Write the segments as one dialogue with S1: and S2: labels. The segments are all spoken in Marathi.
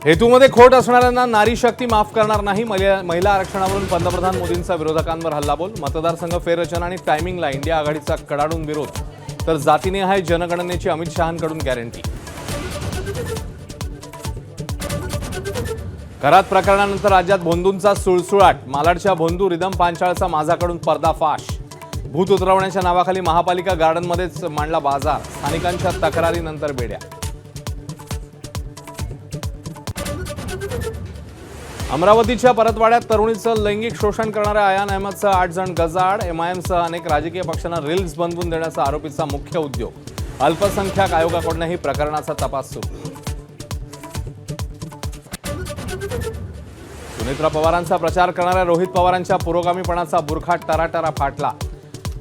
S1: हेतूमध्ये खोट असणाऱ्यांना नारी शक्ती माफ करणार नाही. महिला आरक्षणावरून पंतप्रधान मोदींचा विरोधकांवर हल्लाबोल. मतदारसंघ फेररचना आणि टायमिंगला इंडिया आघाडीचा कडाडून विरोध. तर जातीनिहाय जनगणनेची अमित शहांकडून गॅरंटी. करात प्रकरणानंतर राज्यात भोंदूंचा सुळसुळाट. मालाडच्या भोंदू रिदम पांचाळचा माझाकडून पर्दाफाश. भूत उतरवण्याच्या नावाखाली महापालिका गार्डनमध्येच मांडला बाजार. स्थानिकांच्या तक्रारीनंतर बेड्या. अमरावतीच्या परतवाड्यात तरुणीचं लैंगिक शोषण करणाऱ्या अयान अहमदसह 8 जण गजाआड. एमआयएमसह अनेक राजकीय पक्षांना रील्स बनवून देण्याचा आरोपीचा मुख्य उद्योग. अल्पसंख्याक आयोगाकडूनही प्रकरणाचा तपास सुरू. सुनेत्रा पवारांचा प्रचार करणाऱ्या रोहित पवारांच्या पुरोगामीपणाचा बुरखा टराटरा फाटला.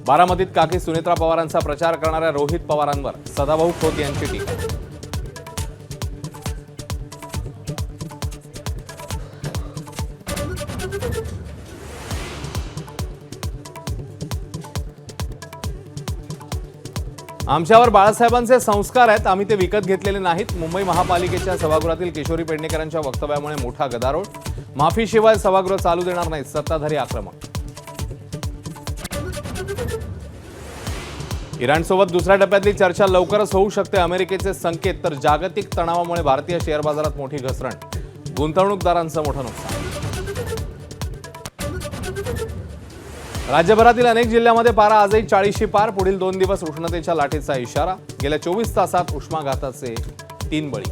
S1: बारामतीत काकी सुनेत्रा पवारांचा प्रचार करणाऱ्या रोहित पवारांवर सदाभाऊ खोत यांची टीका. आमच्यावर बाळासाहेबांचे संस्कार आहेत, आम्ही ते विकत घेतलेले नाहीत. मुंबई महापालिकेच्या सभागृहातील किशोरी पेडणेकरांच्या वक्तव्यामुळे मोठा गदारोळ. माफीशिवाय सभागृह चालू देणार नाहीत, सत्ताधारी आक्रमक. इराणसोबत दुसऱ्या टप्प्यातली चर्चा लवकरच होऊ शकते, अमेरिकेचे संकेत. तर जागतिक तणावामुळे भारतीय शेअर बाजारात मोठी घसरण. गुंतवणूकदारांचं मोठं नुकसान. राज्यभरातील अनेक जिल्ह्यांमध्ये पारा आजही 40शी पार. पुढील 2 दिवस उष्णतेच्या लाटेचा इशारा. गेल्या 24 तासात उष्माघाताचे 3 बळी.